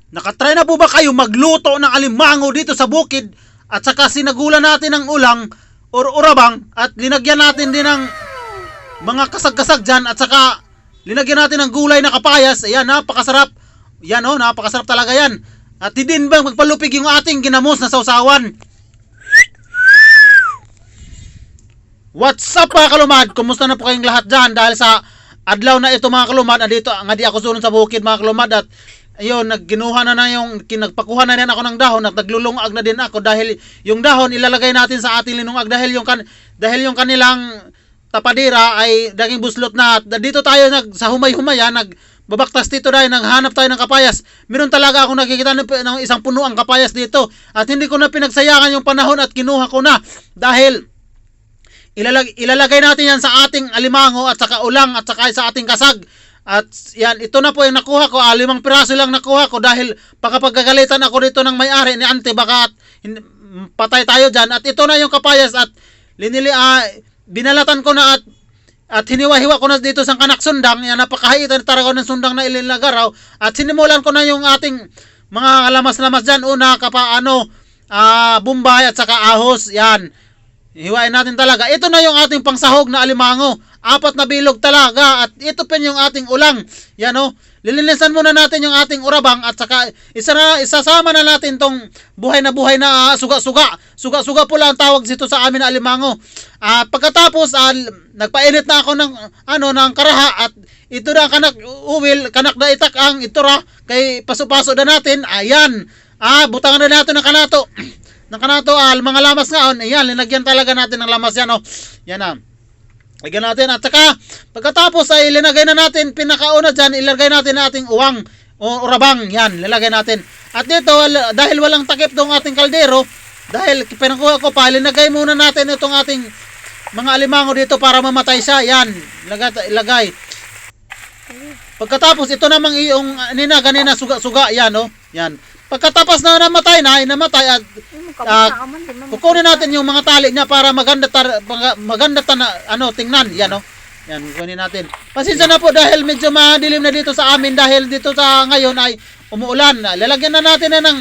Nakatry na po ba kayo magluto ng alimango dito sa bukid at saka sinagulan natin ng ulang or urabang at linagyan natin din ng mga kasag-kasag dyan at saka linagyan natin ng gulay na kapayas. Ayan, napakasarap. Yan napakasarap talaga yan. At hindi ba magpalupig yung ating ginamos na sausawan. What's up mga kalumad? Kumusta na po kayong lahat dyan? Dahil sa adlaw na ito mga kalumad, andito nga di ako sunod sa bukid mga kalumad at ayun, nagpakuha na din ako ng dahon at naglulungag na din ako dahil yung dahon ilalagay natin sa ating linungag dahil yung kanilang tapadira ay daging buslot na. Dito tayo sa humay-humayan, nagbabaktas dito dahil naghanap tayo ng kapayas. Meron talaga akong nakikita ng isang puno ang kapayas dito at hindi ko na pinagsayangan yung panahon at kinuha ko na dahil ilalagay natin yan sa ating alimango at saka ulang at saka sa ating kasag. At yan, ito na po yung nakuha ko. 5 piraso lang nakuha ko dahil pagkapagagalitan ako dito ng may-ari ni Ante baka patay tayo dyan. At ito na yung kapayas at binalatan ko na at hiniwa-hiwa ko na dito sa kanak sundang. Yan, napakahaitan taraw ng sundang na ilinagaraw. At sinimulan ko na yung ating mga lamas-lamas dyan. Una, bumbay at saka ahos. Yan. Hiwain natin talaga. Ito na yung ating pangsahog na alimango. 4 na bilog talaga. At ito pa yung ating ulang. Yan lilinisan muna natin yung ating urabang at saka isasama na natin tong buhay na suga-suga. Suga-suga po lang ang tawag dito sa amin na alimango. Pagkatapos nagpainit na ako ng karaha at ito na kanak na itak ang itura kay paso-paso na natin. Ayan. Butangan na natin ng kanato. Mga lamas nga ayan, linagyan talaga natin ng lamas yan Yan lagyan natin at saka pagkatapos ay linagay na natin pinakauna dyan, ilagay natin na ating uwang o urabang. Yan, lilagay natin. At dito dahil walang takip tong ating kaldero, dahil pinakuha ko pa, linagay muna natin itong ating mga alimango dito para mamatay siya. Yan, ilagay. Pagkatapos ito namang yung ganina suga-suga yan Yan. Pagkatapos na namatay at kukunin natin yung mga tali niya para maganda tingnan. Yan Yan, kukunin natin. Pasensya na po dahil medyo madilim na dito sa amin dahil dito sa ngayon ay umuulan. Lalagyan na natin ng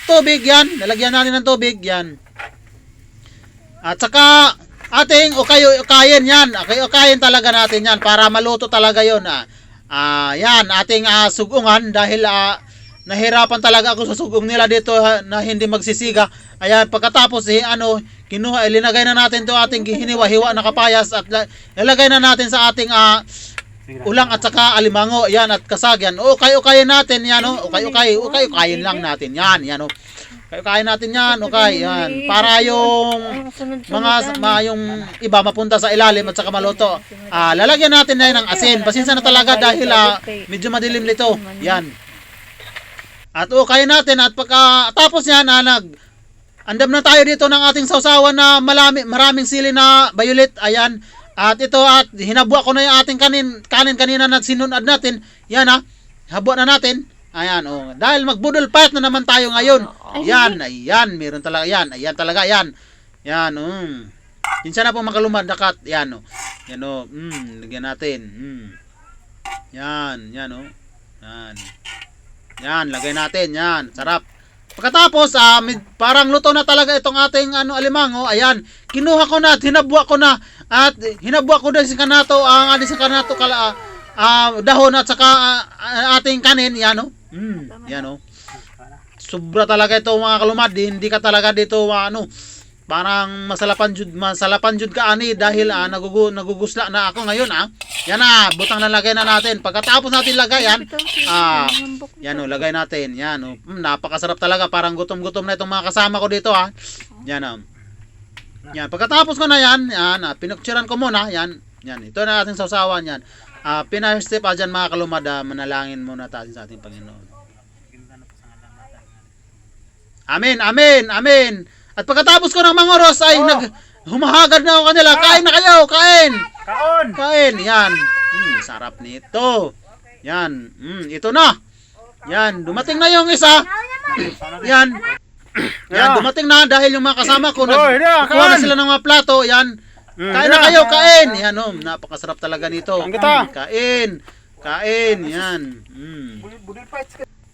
tubig yan. Lalagyan natin ng tubig yan. At saka ating ukayin yan. Ukayin talaga natin yan para maluto talaga yon. Yan, ating sugungan dahil nahirapan talaga ako sa sugong nila dito na hindi magsisiga. Ayan, pagkatapos linagay na natin 'to ating hiniwa-hiwa na kapayas at ilagay na natin sa ating ulang at saka alimango. Ayan, at kasag yan. Ukay-ukayin natin yan Ukay-ukayin lang natin yan. Yan Ukay-ukayin natin yan. Yan. Para yung yung iba mapunta sa ilalim at saka maluto. Lalagyan natin na ng asin. Pasensya na talaga dahil medyo madilim nito. Yan. At ukayin natin at pagkatapos yan andam na tayo dito ng ating sausawan na maraming sili na violet. Ayan. At ito hinabwa ko na yung ating kanin kanina na sinunad natin. Yan habwa na natin. Ayan dahil magbudol pat na naman tayo ngayon. Ayan, meron talaga yan. Ayan talaga yan. Yan Minsan na po makalumad dakat. Yan Yan lagyan natin. Yan Yan Yan, lagay natin. Yan, sarap. Pagkatapos, parang luto na talaga itong ating alimango. Ayan, kinuha ko na at hinabwa ko na. At hinabwa ko din sa kanato, dahon at saka ating kanin. Yan, Yan, Sobra talaga ito mga kalumad. Hindi ka talaga dito, parang masalapan jud ka dahil nagugusla na ako ngayon Yan butang lalagay na natin. Pagkatapos natin lagayan, yan lagay natin. Yan napakasarap talaga. Parang gutom-gutom na itong mga kasama ko dito Yan Yan, pagkatapos ko na yan, pinukturan ko muna. Yan, ito na ating sausawan yan. Pinastep dyan mga kalumad, manalangin muna tayo sa ating Panginoon. Amen, amen, amen. At pagkatapos ko ng mga oras ay humahagad na ako kanila. Kain na kayo, kain. Kain, yan. Sarap nito. Yan, ito na. Yan, dumating na yung isa. Yan. Yan, dumating na dahil yung mga kasama ko nagkuha na sila ng mga plato. Yan. Kain na kayo, kain. Yan, napakasarap talaga nito. Kain. Kain, yan.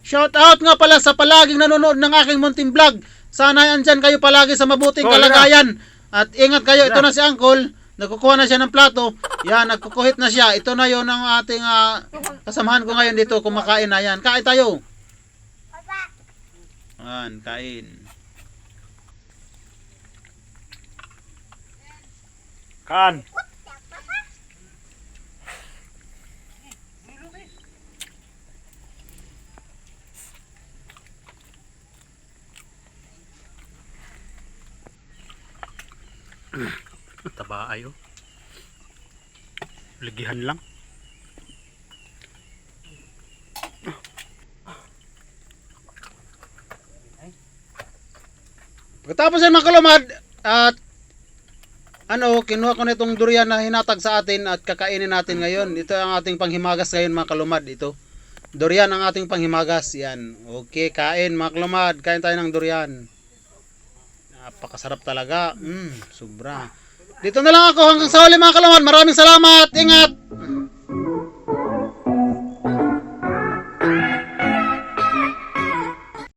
Shout out nga pala sa palaging nanonood ng aking munting vlog. Sana andyan kayo palagi sa mabuting kalagayan. At ingat kayo, ito na si Uncle. Nagkukuha na siya ng plato. Yan, nagkukuhit na siya. Ito na yon ang ating kasamahan ko ngayon dito. Kumakain na yan. Kain tayo. Yan, kain. Kan. Taba ayo. Ligihan lang. Pagkatapos yan mga kalumad, at kinuha ko na itong durian na hinatag sa atin at kakainin natin ngayon. Ito ang ating panghimagas ngayon mga kalumad. Ito. Durian ang ating panghimagas. Yan. Okay, kain mga kalumad. Kain tayo ng durian. Napakasarap talaga. Sobra. Dito na lang ako hanggang sa huli mga kalumad. Maraming salamat. Ingat.